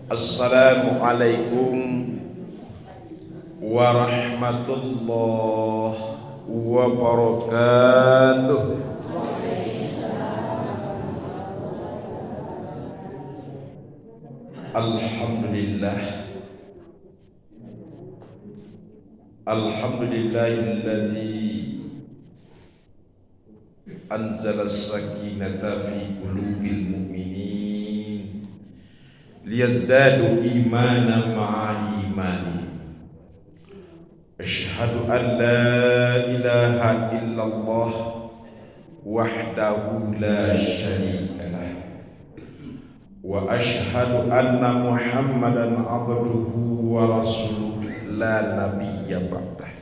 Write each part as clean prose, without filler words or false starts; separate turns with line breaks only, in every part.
Assalamualaikum warahmatullahi wabarakatuh. Alhamdulillah, alhamdulillahillazi anzala as-sakinata fi qulubil mu'minin liyazdadu imanan ma'a imani. Asyhadu an la ilaha illallah wahdahu la syarika lah wa asyhadu anna Muhammadan abduhu wa rasuluh la nabiyya ba'dah.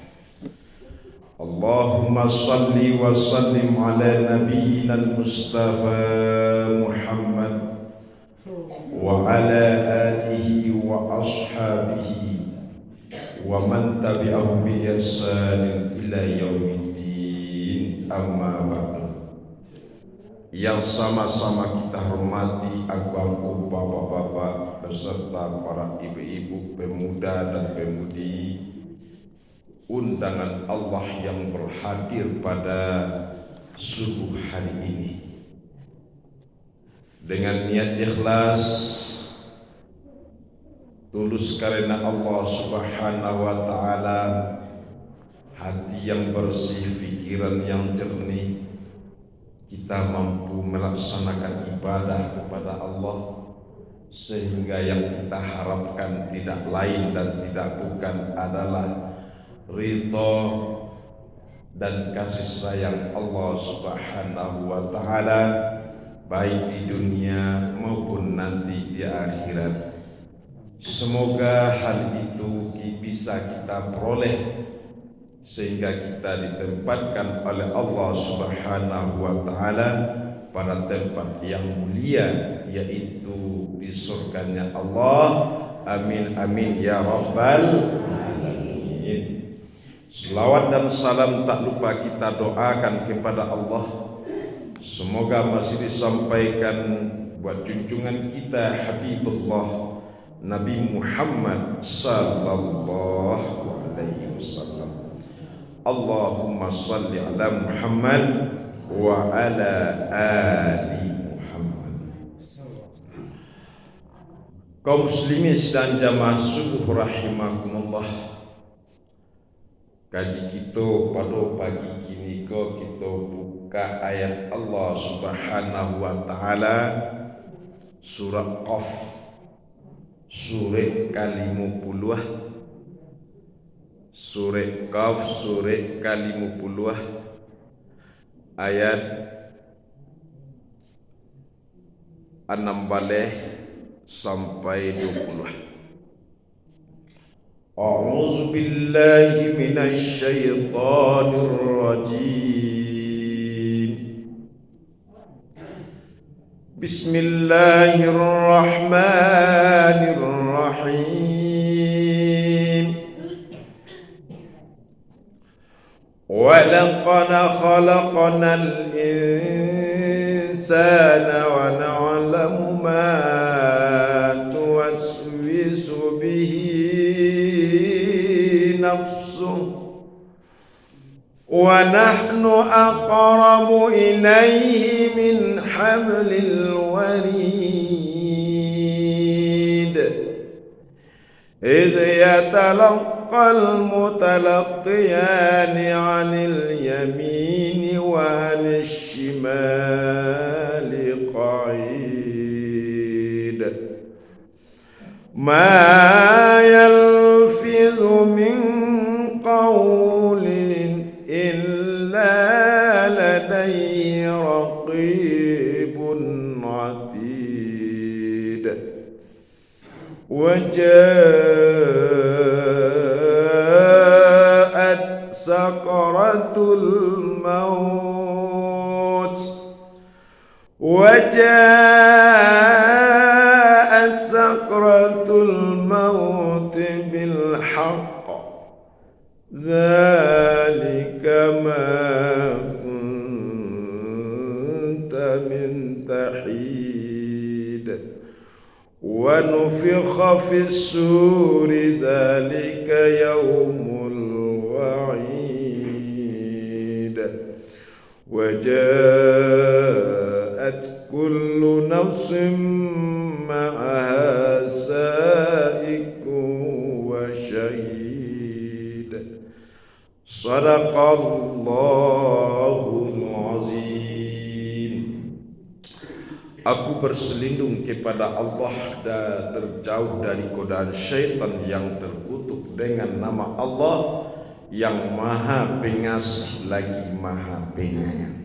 Allahumma salli wa sallim ala nabiyyina al-mustafa Muhammad wa ala alihi wa ashabihi wa man tabi'ahum bi ihsanin ila yaumiddin, amma ba'du. Yang sama-sama kita hormati abangku, bapak-bapak beserta para ibu-ibu, pemuda dan pemudi, undangan Allah yang berhadir pada subuh hari ini dengan niat ikhlas, tulus karena Allah Subhanahu wa ta'ala, hati yang bersih, pikiran yang jernih, kita mampu melaksanakan ibadah kepada Allah sehingga yang kita harapkan tidak lain dan tidak bukan adalah ridha dan kasih sayang Allah Subhanahu wa ta'ala, baik di dunia maupun nanti di akhirat. Semoga hal itu bisa kita peroleh sehingga kita ditempatkan oleh Allah Subhanahu wa ta'ala pada tempat yang mulia, yaitu di surganya Allah. Amin amin ya rabbal alamin. Selawat dan salam tak lupa kita doakan kepada Allah, semoga masih disampaikan buat junjungan kita Habibullah Nabi Muhammad sallallahu alaihi wasallam. Allahumma salli ala Muhammad wa ala ali Muhammad. Kaum muslimin dan jamaah subuh rahimakumullah, kaji kita pada pagi kini kita buka ayat Allah Subhanahu wa ta'ala, surah Qaf, surah kalimupuluh, surah Qaf, surah kalimupuluh, ayat 16 sampai 20. A'udzu billahi minasy syaithanir rajim. Bismillahirrahmanirrahim. Wa laqad khalaqnal insana wa na'lamu ma tuwaswisu bihi nafsuhu wa nahnu aqrabu ilayhi min hablil warid idh yatalaqqal mutalaqiyani 'anil yamini wa 'anil shimali qa'id ma yalfidhu min qawlin illa ladayhi raqibun 'atid waja'at sakaratul maut waja'at sakaratul maut bil haqq zalika ma kunta min tahid wa nufikha fis suri dzalika yaumul wa'id wa ja'at kullu nafsin ma'aha sa'iqun wa syahid. Sadaqallahul azim. Aku berselindung kepada Allah dan terjauh dari godaan syaitan yang terkutuk dengan nama Allah yang Maha Pengasih lagi Maha Penyayang.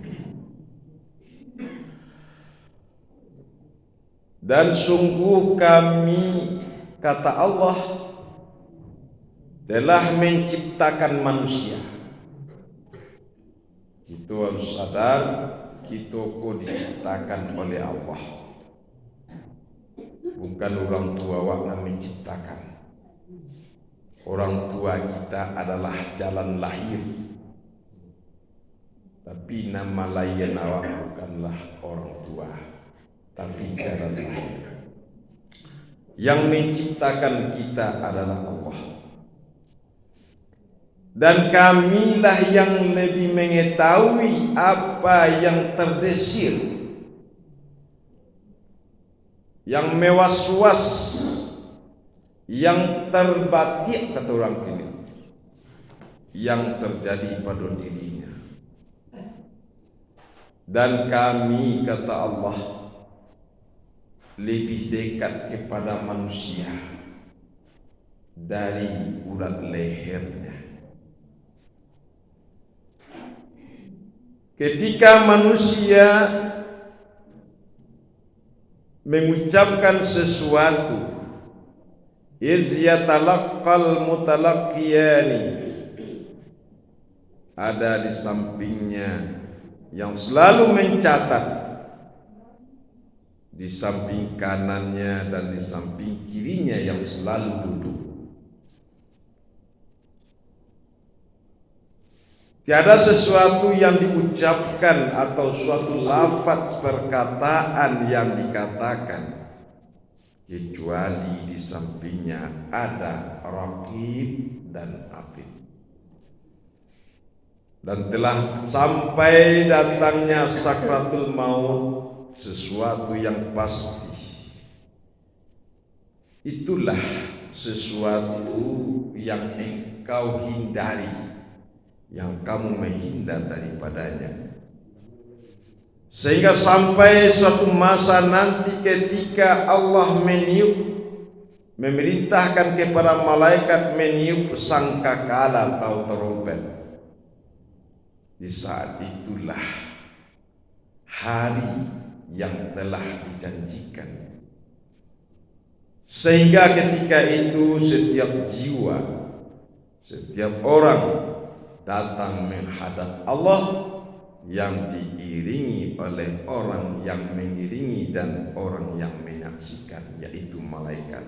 Dan sungguh kami, kata Allah, telah menciptakan manusia. Kita harus sadar, kita kok diciptakan oleh Allah. Bukan orang tua yang menciptakan. Orang tua kita adalah jalan lahir. Tapi nama lain awak bukanlah orang tua, tapi jalan lahir. Yang menciptakan kita adalah Allah. Dan kamilah yang lebih mengetahui apa yang terdesil, yang mewas-was, yang terbatik, kata orang kini, yang terjadi pada dirinya. Dan kami, kata Allah, lebih dekat kepada manusia dari urat lehernya. Ketika manusia mengucapkan sesuatu, iz yatalaqqal mutalaqqiyani, ada di sampingnya yang selalu mencatat, di samping kanannya dan di samping kirinya yang selalu duduk. Tiada sesuatu yang diucapkan atau suatu lafaz perkataan yang dikatakan kecuali di sampingnya ada Raqib dan Atid. Dan telah sampai datangnya sakratul maut, sesuatu yang pasti. Itulah sesuatu yang engkau hindari, yang kamu menghindar daripadanya. Sehingga sampai suatu masa nanti ketika Allah meniup, memerintahkan kepada malaikat meniup sangkakala atau trompet. Di saat itulah hari yang telah dijanjikan. Sehingga ketika itu setiap jiwa, setiap orang datang menghadap Allah yang diiringi oleh orang yang mengiringi dan orang yang menyaksikan, yaitu malaikat.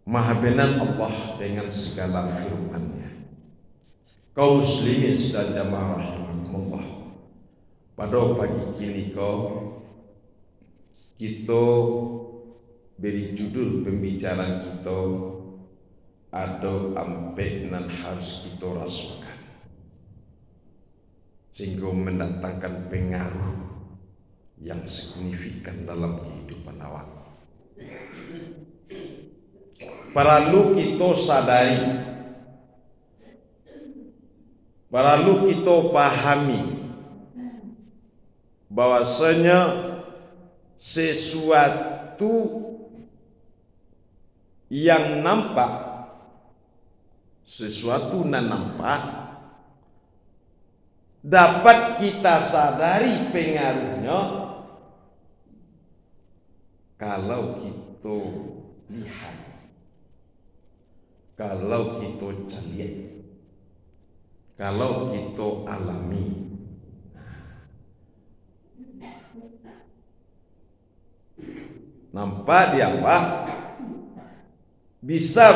Maha benar Allah dengan segala firman-Nya. Kaum muslimin dan jamaah rahimakumullah, pada pagi kini kita beri judul pembicaraan kita ada ampe nan harus kita rasakan sehingga mendatangkan pengaruh yang signifikan dalam kehidupan awak. Perlu kita sadari, perlu kita pahami bahwasanya sesuatu yang nampak, sesuatu nan nampak dapat kita sadari pengaruhnya kalau kita lihat, kalau kita lihat, kalau kita alami. Nampak dia apa? Bisa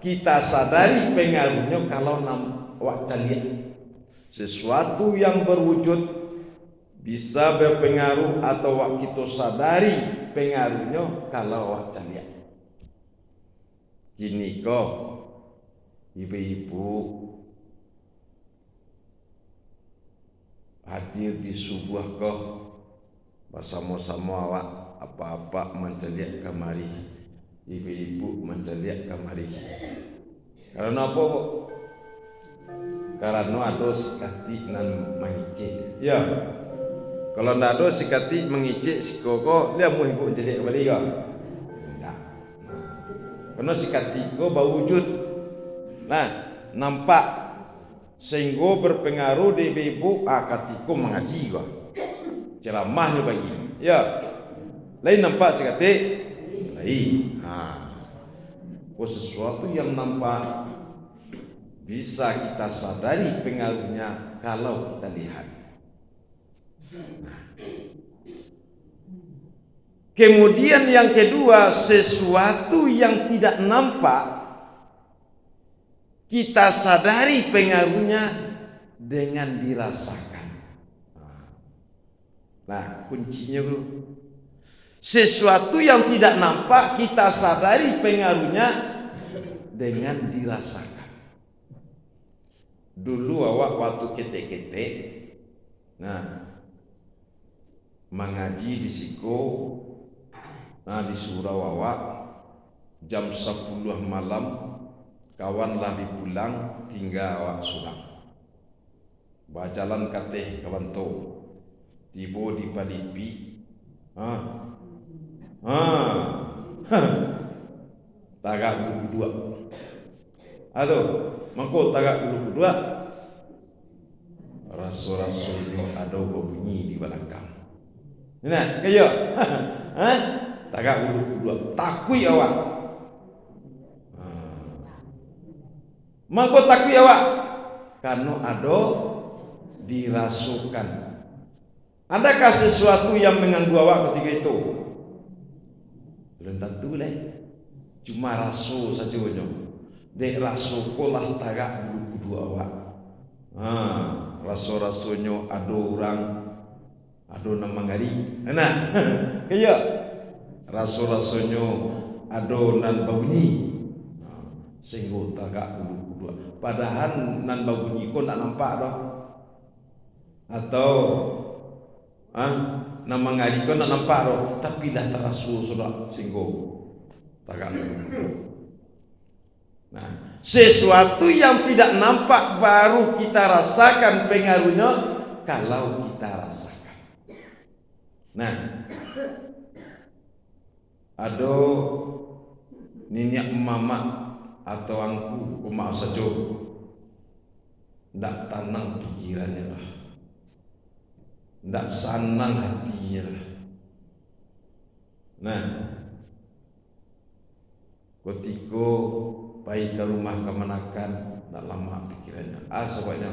kita sadari pengaruhnya kalau nampak lihat sesuatu yang berwujud bisa berpengaruh atau wak kita sadari pengaruhnya kalau wak lihat. Gini kok ibu-ibu hadir di sebuah kok bersama-sama awak apa-apa menceliak kamari, ibu-ibu menceliak kamari. Karena apa kok? Karena ada sikati nan mengicik. Ya. Kalau ndak ada sikati mengicik sikoko, dia mau ikut menceliak kembali ke? Tidak. Karena sikati ko bau wujud. Nah, nampak sehingga berpengaruh di ibu akatiku mengaji kok. Ceramahnya bagi. Ya. Lain nampak sikati lain. Sesuatu yang nampak bisa kita sadari pengaruhnya kalau kita lihat. Kemudian yang kedua, sesuatu yang tidak nampak kita sadari pengaruhnya dengan dirasakan. Nah, kuncinya bro, sesuatu yang tidak nampak kita sadari pengaruhnya dengan dirasakan. Dulu awak waktu ketek-ketek, nah mengaji di Siko, nah di surau awak jam 10 malam, kawan lari pulang tinggal awak sulang. Bajalan kateh kawan to, tiba di padipi, tagak bulu dua. Aduh, mangko tagak bulu dua. Rasul-rasulnya ada bunyi di belakang. Nah, kayo, tagak bulu dua. Takui awak. Mangko takui awak. Karena ada dirasukan. Adakah sesuatu yang mengganggu awak ketika itu? Belum tentu lah. Cuma rasul saja nyo. Dek rasul kolah tagak bulu dua awak. Rasul-rasulnya ada orang, ada nama ngari. Nah, kaya rasul-rasulnya ada nan bunyi. Sehingga tagak bulu dua. Padahal nan bunyi kok tak nampak dah. Atau nama ngari kok tak nampak dah. Tapi dah terasul sudah sehingga tagak bulu dua. Nah, sesuatu yang tidak nampak baru kita rasakan pengaruhnya kalau kita rasakan. Nah, ada nenek mama atau angku umak saja ndak tenang pikirannya lah, ndak senang hatinya lah. Nah, ketika baik ke rumah kemenakan tak lama pikirannya sebabnya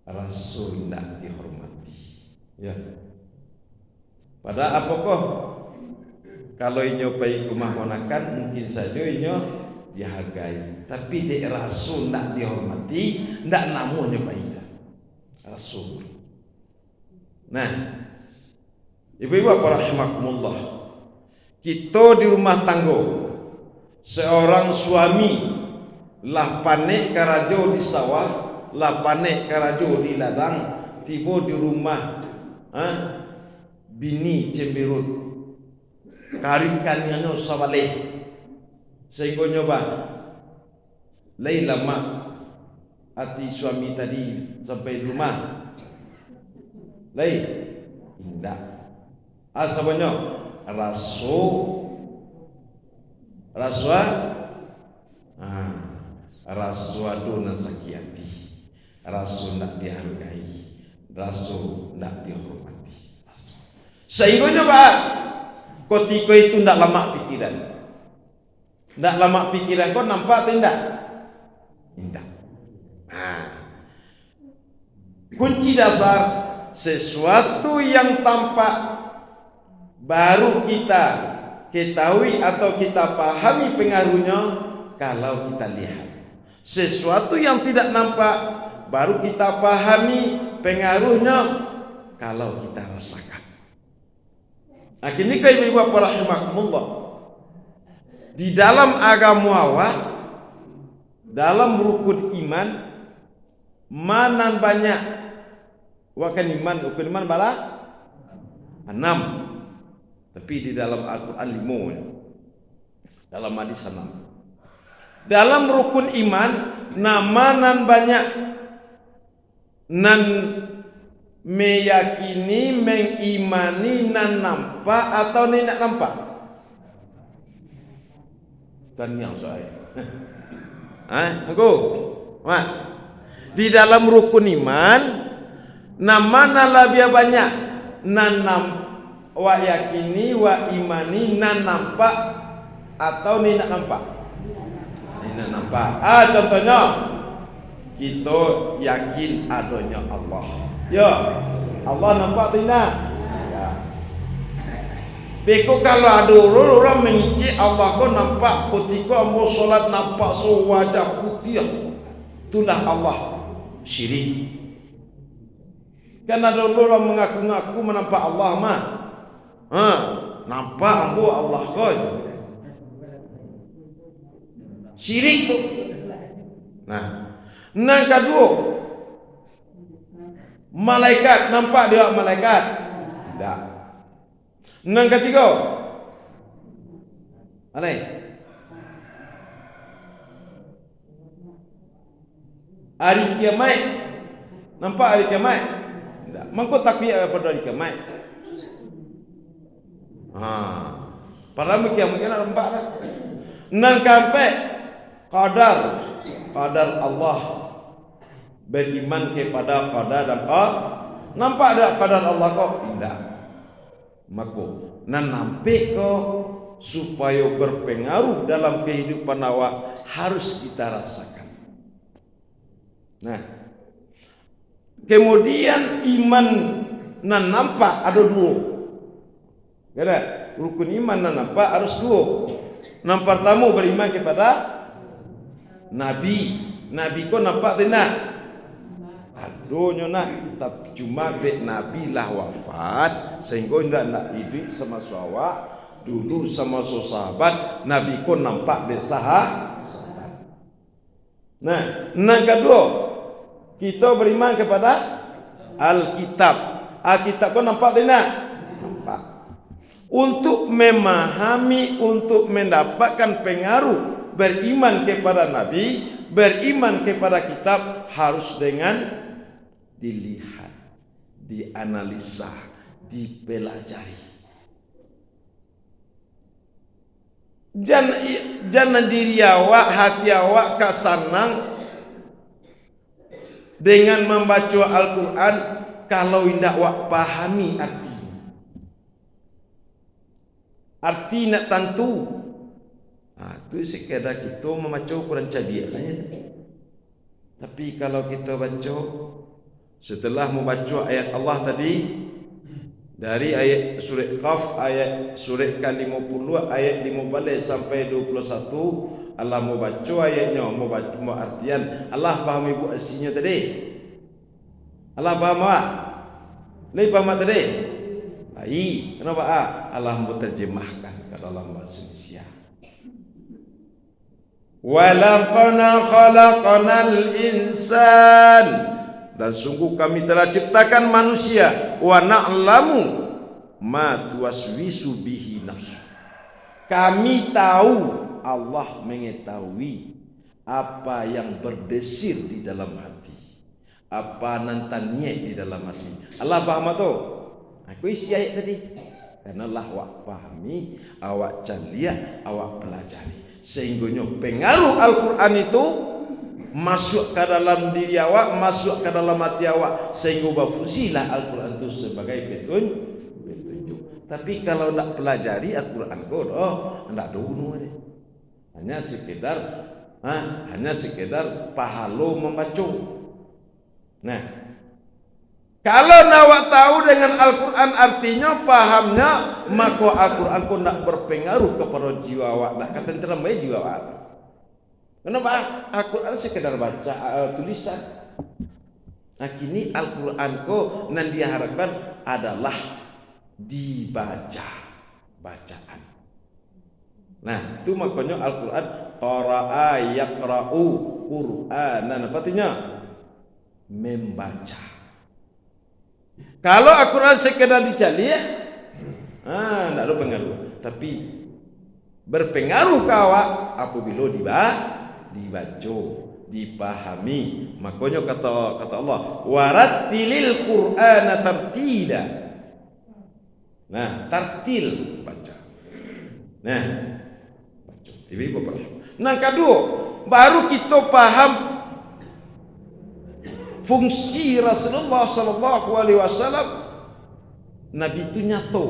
rasul tidak dihormati ya. Pada apakah kalau inyo baik ke rumah kemenakan mungkin saja inyo dihargai, tapi dek rasul tidak dihormati, tidak namanya baik rasul. Nah, ibu-ibu apa rahimakumullah, kita di rumah tangga seorang suami lah panek karajo di sawah, lah panek karajo di ladang, tiba di rumah bini cemberut karikannya sawale sehingga nyoba lai lama hati suami tadi sampai rumah lai indah asabanya Rasul donan sakit hati, rasul nak dihargai, rasul nak dihormati. Sehingga coba ketika itu tidak lama pikiran, tidak lama pikiran kau nampak tidak? Tidak. Kunci dasar sesuatu yang tampak baru kita ketahui atau kita pahami pengaruhnya kalau kita lihat. Sesuatu yang tidak nampak baru kita pahami pengaruhnya kalau kita rasakan. Nah, kini ibu bapak rahimakumullah, di dalam agama awak, dalam rukun iman, mana banyak rukun iman bala 6. Tapi di dalam Al-Quran 5, dalam hadis 6. Dalam rukun iman, nama nan banyak nan meyakini, mengimani, nan nampak atau tidak nampak. Dan yang saya, aku, di dalam rukun iman, nama nan lebih banyak nan wa yakini, wa imani, nan nampak atau tidak nampak. Tidak nampak. Contohnya, kita yakin adanya Allah. Ya, Allah nampak tidak? Ya. Beko kalau ada orang menginci Allah kau nampak, ketika mau solat nampak wajah putih, itulah Allah. Syirik. Kan ada orang mengaku-ngaku menampak Allah mah. Nampak ambo Allah kau. Syirik tu. Nah, yang kedua, malaikat, nampak dia malaikat? Tidak. Yang ketiga, mana? Hari kiamat, nampak hari kiamat? Tidak. Mengko takbir pada hari kiamat. Padahal mungkin nampak dah. Nan sampai qadar Allah, beriman kepada qadar dan nampak ada qadar Allah kok? Tidak. Maka nan nampak kok supaya berpengaruh dalam kehidupan awak harus kita rasakan. Nah, kemudian iman nan nampak ada 2. Ada rukun iman nan nampak harus 2. Yang pertama beriman kepada Nabi. Nabi kau nampak tidak? Aduhnya nak, tapi cuma Nabi lah wafat sehingga tidak nak hidup sama sahabat, dulu sama sahabat. Nabi kau nampak sahabat. Nah, yang kedua kita beriman kepada Alkitab. Alkitab kau nampak tidak? Nampak. Untuk memahami, untuk mendapatkan pengaruh beriman kepada Nabi, beriman kepada kitab harus dengan dilihat, dianalisa, dipelajari. Jangan diri awak, hati awak kasanang dengan membaca Al-Quran kalau tidak awak pahami arti nak tentu. Itu sekadar kita membaca Quran cabiak saja. Tapi kalau kita baca setelah membaca ayat Allah tadi, dari ayat surah Qaf, ayat surah ke-50, ayat 15 sampai 21, Allah mau baca ayatnya, mau baca mau artian. Allah paham ibu asinya tadi. Allah paham tak? Lagi paham tadi? Baik. Kenapa? Allah mau terjemahkan ke dalam bahasa Indonesia. Walaqad khalaqnal insan, dan sungguh kami telah ciptakan manusia. Wa na'lamu ma tuwaswisu bihi nafsu. Kami tahu, Allah mengetahui apa yang berdesir di dalam hati, apa nantan niat di dalam hati. Allah paham tu? Aku isi ayat tadi. Karena Allah awak pahami, awak calia, awak pelajari. Sehingga pengaruh Al-Quran itu masuk ke dalam diri awak, masuk ke dalam hati awak, sehingga berfungsilah Al-Quran itu sebagai petunjuk. Tapi kalau tak pelajari Al-Quran kau, tidak ada gunanya. Hanya sekedar pahalo membaca. Nah, kalau awak tahu dengan Al-Quran artinya, pahamnya, maka Al-Quran kau nak berpengaruh kepada jiwa awak, nak ketenteram jiwa awak. Kenapa? Al-Quran sekedar baca tulisan. Nah kini Al-Quran ko nan diharapkan adalah dibaca, bacaan. Nah itu makanya Al-Quran qara'a yaqra'u Qur'anan, apa artinya? Membaca. Kalau Al-Quran sekedar dicari, tidak ada pengaruh. Tapi berpengaruh kawa apabila dibaca, dipahami. Makanya kata Allah, warattilil Qur'ana tartila. Nah, tartil baca. Nah, baca. Ibu paham. Nah, kedua, baru kita paham fungsi Rasulullah sallallahu alaihi wasallam. Nabi itu nyata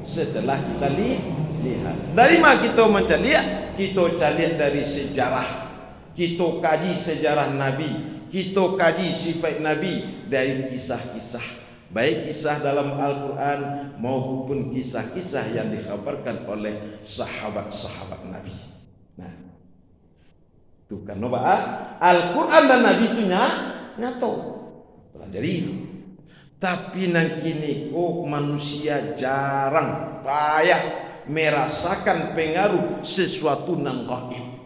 setelah kita lihat. Dari mana kita mencari? Kita cari dari sejarah. Kita kaji sejarah Nabi, kita kaji sifat Nabi dari kisah-kisah, baik kisah dalam Al-Quran maupun kisah-kisah yang dikhabarkan oleh sahabat-sahabat Nabi. Nah, itu kan Al-Quran dan Nabi itu nyata, pelajari itu. Tapi nang kini manusia jarang payah merasakan pengaruh sesuatu nang gaib.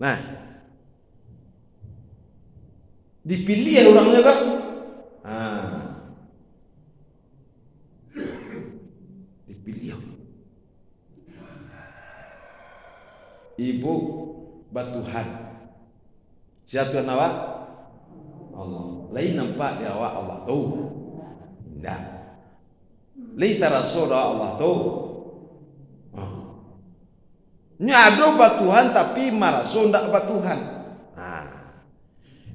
Nah, dipilih orangnya kan? Dipilih. Ibu batuhan. Siapa yang awak? Allah. Lain nampak di awak Allah tahu. Tidak. Lain terasa Allah tahu. Ini ada batuhan tapi maraso ndak batuhan.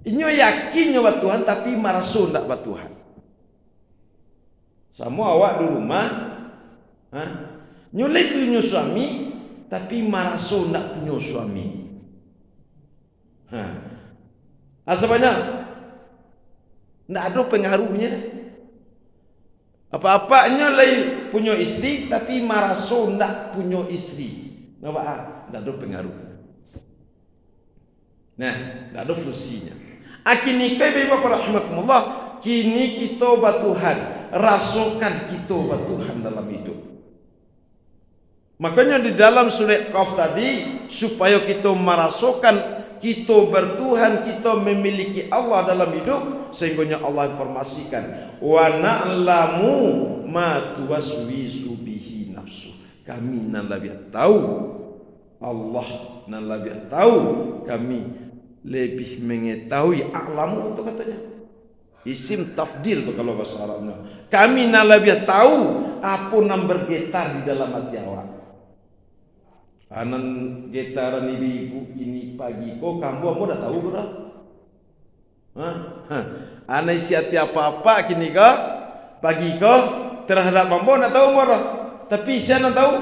Ini yakinnya batuhan tapi maraso ndak batuhan. Sama awak di rumah, nyulek punya suami tapi maraso ndak punya suami. Asapnya ndak ada pengaruhnya. Apa-apanya lain punya istri tapi maraso ndak punya istri. Nampak tak ada pengaruh. Nah, tak ada fungsinya. Kini Bapak rahmatullah, kini kita batuhan, rasakan kita batuhan dalam hidup. Makanya di dalam surat Qaf tadi, supaya kita merasakan kita bertuhan, kita memiliki Allah dalam hidup, sehingga Allah informasikan, wa na'lamu ma tuwaswisu bihi nafsu. Kami nan lebih tahu, Allah nan lebih tahu, kami lebih mengetahui. A'lamu itu katanya isim tafdil kalau bahasa Arabnya. Kami nan lebih tahu apa yang bergetar di dalam hati awak. Anan getaran ibu ini pagi kok kamu dah tahu berapa? Anak siati apa-apa kini kok pagi kok terhadap mambo nak tahu berapa? Tapi siapa tahu?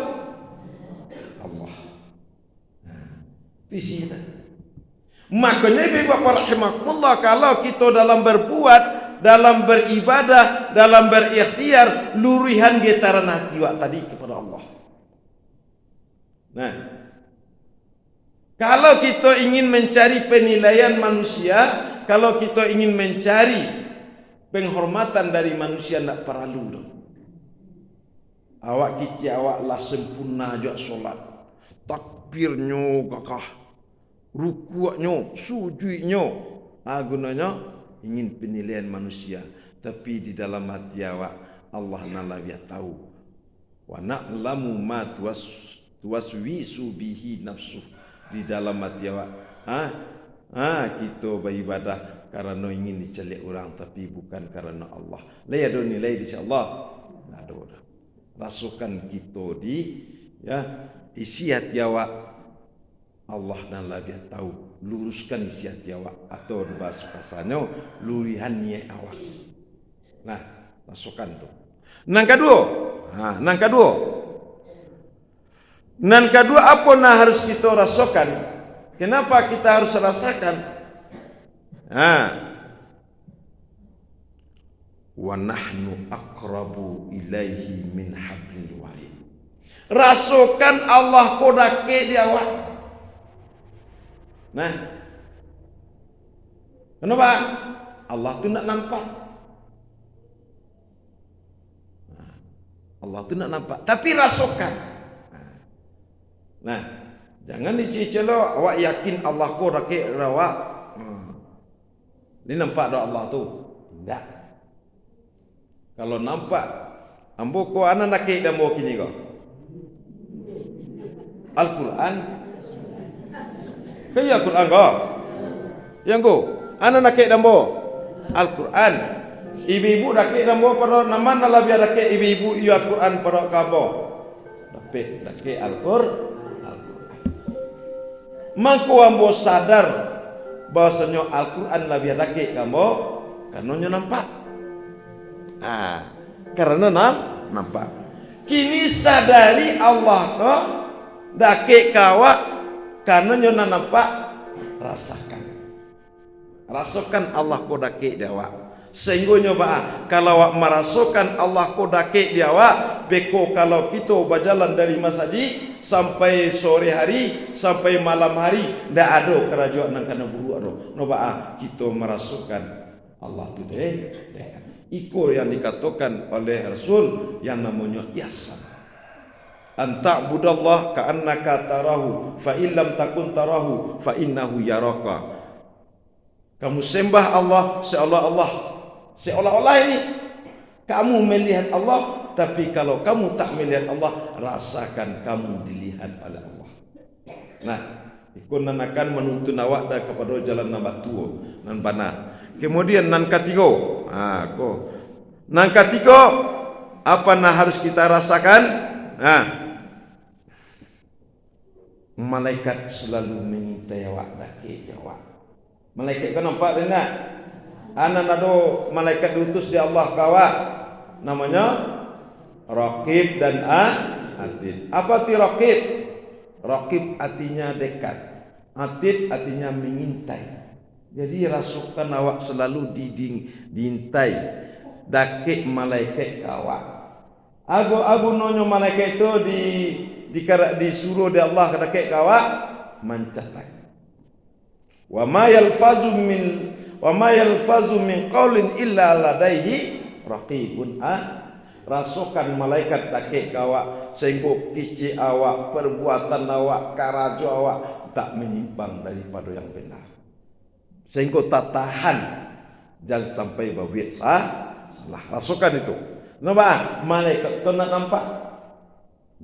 Allah. Di sini. Makanya Bapak rahimahullah, kalau kita dalam berbuat, dalam beribadah, dalam berikhtiar, lurihan getaran hati wak tadi kepada Allah. Nah, kalau kita ingin mencari penilaian manusia, kalau kita ingin mencari penghormatan dari manusia, tidak perlu dong. Awak kici awak lah sempurna juga solat, takbirnya kakah, ruku'nya, sujudnya, gunanya ingin penilaian manusia. Tapi di dalam hati awak Allah nalabiyah tahu. Wa na'lamu ma tuwaswisu bihi nafsu. Di dalam hati awak kita beribadah karena ingin dicelik orang, tapi bukan karena Allah. La ada nilai di Allah. Ada. Rasukan kita di isi hati awak, Allah dan lebih tahu. Luruskan isi hati awak, atau bahasa kasarnya lurihan niat awak. Nah, rasukan tu. Nang kedua apa yang harus kita rasakan? Kenapa kita harus rasakan? Wa nahnu aqrabu ilaihi min hablil warid. Rasakan Allah kodake di awak. Nah, Kenapa? Allah tu nak nampak. Allah tu nak nampak. Tapi rasakan. Nah, jangan dicicelo awak yakin Allah ko rakik rawak. Ni nampak dah Allah tu. Tidak. Kalau nampak ambo ko ana nakik dan mo kini ko. Al-Quran. Kaya Quran ko. Yang ko, ana nakik dan mo Al-Quran. Ibu-ibu nakik dan mo pada naman Allah biar nakik ibu-ibu iyo Al-Quran pada kabo. Tapi nakik Al-Quran. Mangko ambo sadar bahwasanya Al-Quran lah biar nakik kamu karena nampak. Karena nampak. Kini sadari Allah ko dakik kawak karena nampak. Rasakan Allah ko dakik dawa. Sehingga nyoba kalau awak merasakan Allah ko dakik dia awak, beko kalau kita berjalan dari masjid sampai sore hari sampai malam hari ndak ada kerajaan nang kana buruk nyoba kita merasakan Allah tu deh. Iko yang dikatakan oleh Rasul yang namanya ihsan. Anta budallah ka'annaka tarahu fa illam takun tarahu fa innahu yaraka. Kamu sembah Allah seolah-olah ini kamu melihat Allah, tapi kalau kamu tak melihat Allah, rasakan kamu dilihat oleh Allah. Nah, ikun akan menuntun awak dah kepada jalan nambah tua nan benar. Kemudian nan ketiga, nan ketiga apa nah harus kita rasakan? Malaikat selalu mengintai awak daki jawab. Malaikat kau nampak tak? Anak nado malaikat diutus di Allah kawak namanya Raqib dan Atid. Apa ti Raqib? Raqib artinya dekat, Atid artinya mengintai. Jadi rasukan awak selalu diintai dakik malaikat kawak. Agu nonyo malaikat itu disuruh di Allah ke dakik kawak mencatat. Wa ma yalfazu min qaulin illa ladaihi raqibun. Rasukan malaikat dakik kawak sehingga kici awak, perbuatan awak, karajo awak tak menyimpang daripada yang benar. Sehingga tak tahan jangan sampai berbuat salah. Rasukan itu. Nampak malaikat kau nak nampak?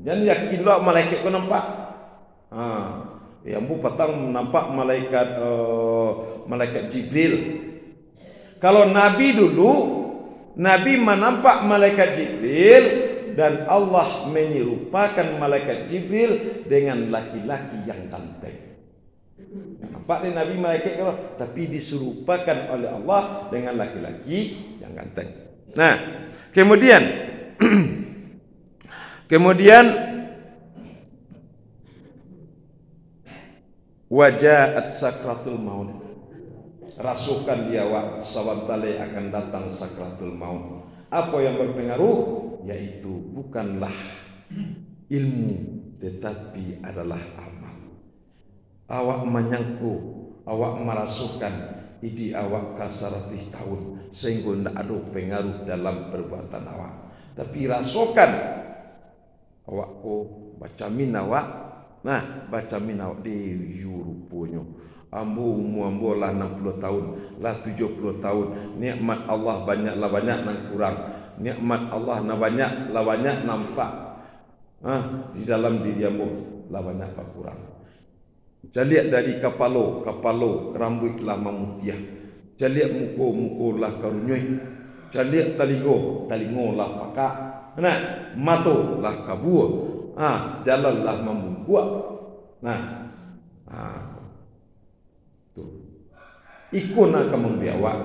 Jangan yakin lo malaikat kau nampak. Yang bu petang nampak malaikat Jibril. Kalau Nabi dulu, Nabi menampak malaikat Jibril dan Allah menyerupakan malaikat Jibril dengan laki-laki yang ganteng. Nampak ni Nabi malaikat kalau tapi diserupakan oleh Allah dengan laki-laki yang ganteng. Nah, kemudian wajahat sakratul maut. Rasukan dia awak sawantale akan datang sakratul maut. Apa yang berpengaruh? Yaitu bukanlah ilmu tetapi adalah amal. Awak menyangku, awak merasukan idi awak kasaratih tahun sehingga tidak ada pengaruh dalam perbuatan awak. Tapi rasukan awak baca min awak. Nah, baca min awak di rupunya. Ambo lah 60 tahun, lah 70 tahun. Nikmat Allah banyaklah banyak nang kurang. Nikmat Allah na banyak lah banyak nampak. Di dalam diri ambo lah banyak lah kurang. Jaliat dari kapalo rambut lah memutiah. Jaliat muko lah karunyoi. Jaliat talingo lah pakak. Nah, mato lah kabur. Jalan lah membungkuak. Ikun akan membiawak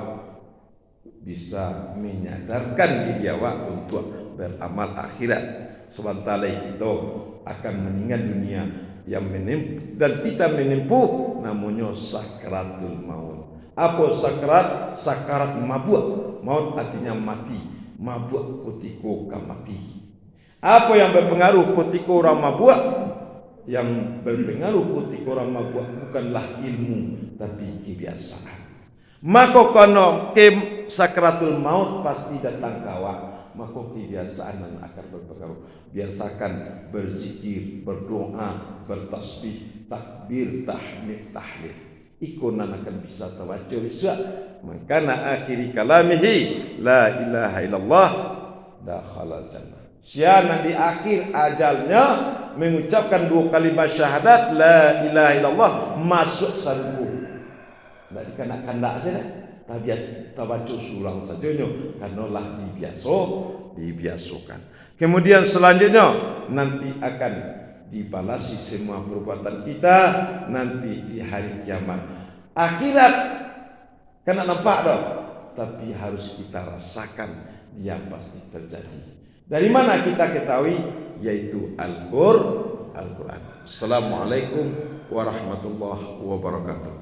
bisa menyadarkan diri awak untuk beramal akhirat. Sementara kita akan meninggal dunia yang dan kita menempuh namanya sakratul maut. Apa sakrat? Sakarat mabuk. Maut artinya mati. Mabuk ketika mati. Apa yang berpengaruh ketika orang mabuk? Yang berpengaruh ketika orang mabuk bukanlah ilmu tapi kebiasaan. Maka kono kem sakratul maut pasti datang kawa. Maka kebiasaan akan berpengaruh. Biasakan berzikir, berdoa, bertasbih, takbir, tahmid, tahlil. Ikonan akan bisa tawajjuh bisa. Makana akhiri kalamihi la ilaha illallah dakhalal jannah. Siapa di akhir ajalnya mengucapkan 2 kalimat syahadat la ilaha illallah masuk surga. Tidak dikenakan tak saja. Tabiat tawajjuh sulang saja karena lah dibiasakan. Kemudian selanjutnya nanti akan dibalasi semua perbuatan kita nanti di hari kiamat. Akhirat kena nampak dong, tapi harus kita rasakan dia pasti terjadi. Dari mana kita ketahui? Yaitu Al-Quran. Assalamualaikum warahmatullahi wabarakatuh.